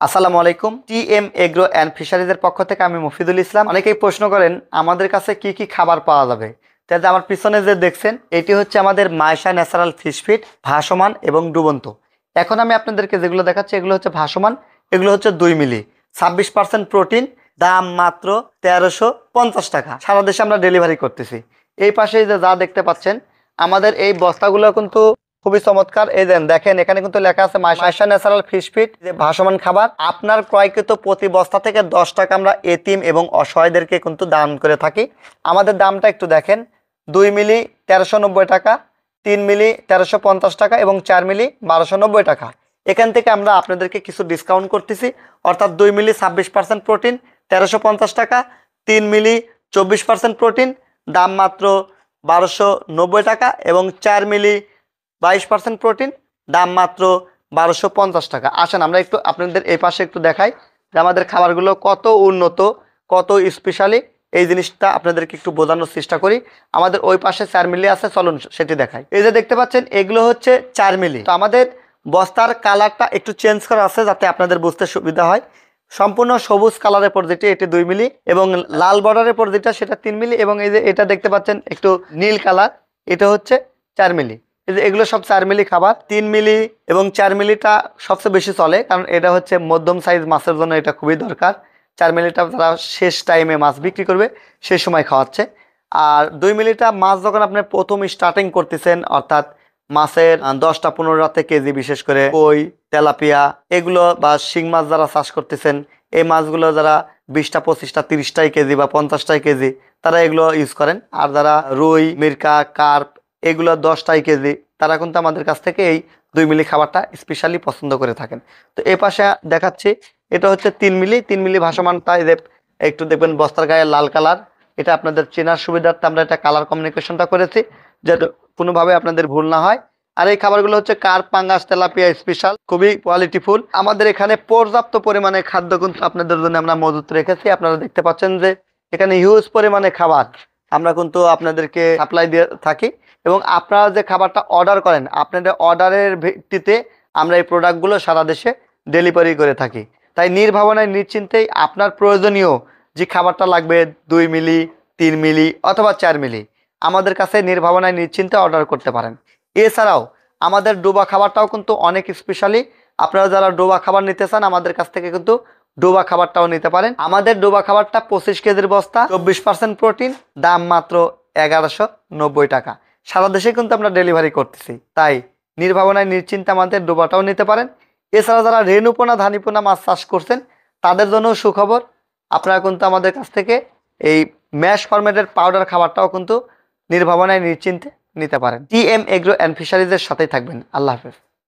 আসসালামু আলাইকুম। TM agro and ফিশারিজের পক্ষ থেকে আমি মফিদুল ইসলাম। অনেকেই প্রশ্ন করেন আমাদের কাছে কি কি খাবার পাওয়া যাবে। তাই আমার পিছনে যে দেখছেন এটি হচ্ছে আমাদের মায়েশা ন্যাচারাল ফিশ ফিড, ভাসমান এবং ডুবন্ত। এখন আমি আপনাদেরকে যেগুলো দেখাচ্ছি এগুলো হচ্ছে ভাসমান, এগুলো হচ্ছে 2 মিলি, 26% প্রোটিন, দাম মাত্র 1350 টাকা। সারা দেশে আমরা ডেলিভারি করতেছি। এই পাশে যে যা দেখতে পাচ্ছেন আমাদের এই বস্তাগুলো কিন্তু খুবই চমৎকার। এই দেখেন এখানে কিন্তু লেখা আছে মায়েশা ন্যাচারাল ফিশ ফিড, যে ভাসমান খাবার। আপনার ক্রয়কৃত প্রতি বস্তা থেকে 10 টাকা আমরা এতিম এবং অসহায়দেরকে কিন্তু দান করে থাকি। আমাদের দামটা একটু দেখেন, 2 মিলি 1390 টাকা, 3 মিলি 1350 টাকা এবং 4 মিলি 1290 টাকা। এখান থেকে আমরা আপনাদেরকে কিছু ডিসকাউন্ট করতেছি, অর্থাৎ 2 মিলি 26% প্রোটিন 1350 টাকা, 3 মিলি 24% প্রোটিন দাম মাত্র 1290 টাকা এবং 4 মিলি 22% প্রোটিন দাম মাত্র 1250 টাকা। আসেন আমরা একটু আপনাদের এই পাশে একটু দেখাই যে আমাদের খাবারগুলো কত উন্নত, কত স্পেশালি, এই জিনিসটা আপনাদেরকে একটু বোঝানোর চেষ্টা করি। আমাদের ওই পাশে 4 মিলি আছে, চলুন সেটি দেখাই। এই যে দেখতে পাচ্ছেন এগুলো হচ্ছে 4 মিলি। তো আমাদের বস্তার কালারটা একটু চেঞ্জ করা আছে যাতে আপনাদের বুঝতে সুবিধা হয়। সম্পূর্ণ সবুজ কালারের পর যেটি এটি 2 মিলি এবং লাল বর্ডারের পর যেটা সেটা 3 মিলি এবং এই যে এটা দেখতে পাচ্ছেন একটু নীল কালার, এটা হচ্ছে 4 মিলি। এগুলো সব 4 মিলি খাবার। 3 মিলি এবং 4 মিলিটা সবচেয়ে বেশি চলে, কারণ এটা হচ্ছে মধ্যম সাইজ মাছের জন্য এটা খুবই দরকার। 4 মিলিটা তারা শেষ টাইমে মাছ বিক্রি করবে সেই সময় খাওয়াচ্ছে। আর 2 মিলিটা মাছ যখন আপনি প্রথম স্টার্টিং করতেছেন, অর্থাৎ মাছের 10টা 15টা কেজি, বিশেষ করে কই, তেলাপিয়া এগুলো বা শিং মাছ যারা চাষ করতেছেন, এই মাছগুলো যারা 20টা 25টা 30টাই কেজি বা 50টাই কেজি তারা এগুলো ইউজ করেন। আর যারা রুই, মিরকা, কার্প এগুলো 10টাই কেজি তারা কিন্তু আমাদের কাছ থেকে এই 2 মিলি খাবারটা স্পেশালি পছন্দ করে থাকেন। তো এই পাশে দেখাচ্ছি এটা হচ্ছে 3 মিলি। 3 মিলি ভাসমানটা এই যে একটু দেখবেন বস্তার গায়ে লাল কালার, এটা আপনাদের চেনার সুবিধার্থে আমরা এটা কালার কমিউনিকেশনটা করেছি যাতে কোনোভাবে আপনাদের ভুল না হয়। আর এই খাবারগুলো হচ্ছে কার্প, পাঙ্গাস, তেলাপিয়া স্পেশাল, খুবই কোয়ালিটিফুল। আমাদের এখানে পর্যাপ্ত পরিমাণে খাদ্য কিন্তু আপনাদের জন্য আমরা মজুত রেখেছি। আপনারা দেখতে পাচ্ছেন যে এখানে হিউজ পরিমাণে খাবার আমরা কিন্তু আপনাদেরকে সাপ্লাই দিয়ে থাকি এবং আপনারা যে খাবারটা অর্ডার করেন আপনাদের অর্ডারের ভিত্তিতে আমরা এই প্রোডাক্টগুলো সারা দেশে ডেলিভারি করে থাকি। তাই নির্ভাবনায় নিশ্চিন্তেই আপনার প্রয়োজনীয় যে খাবারটা লাগবে 2 মিলি, 3 মিলি অথবা 4 মিলি আমাদের কাছে নির্ভাবনায় নিশ্চিন্তে অর্ডার করতে পারেন। এছাড়াও আমাদের ডোবা খাবারটাও কিন্তু অনেক স্পেশালি। আপনারা যারা ডোবা খাবার নিতে চান আমাদের কাছ থেকে কিন্তু ডোবা খাবারটাও নিতে পারেন। আমাদের ডোবা খাবারটা 25 কেজির বস্তা, 24% প্রোটিন, দাম মাত্র 1190 টাকা। সারা দেশে কিন্তু আমরা ডেলিভারি করতেছি, তাই নির্ভাবনায় নিশ্চিন্তে আমাদের ডোবাটাও নিতে পারেন। এছাড়া যারা রেণুপোনা, ধানিপোনা মাছ চাষ করছেন তাদের জন্য সুখবর, আপনারা কিন্তু আমাদের কাছ থেকে এই ম্যাশ ফরম্যাটের পাউডার খাবারটাও কিন্তু নির্ভাবনায় নিশ্চিন্তে নিতে পারেন। টিএম এগ্রো অ্যান্ড ফিশারিজের সাথেই থাকবেন। আল্লাহ হাফেজ।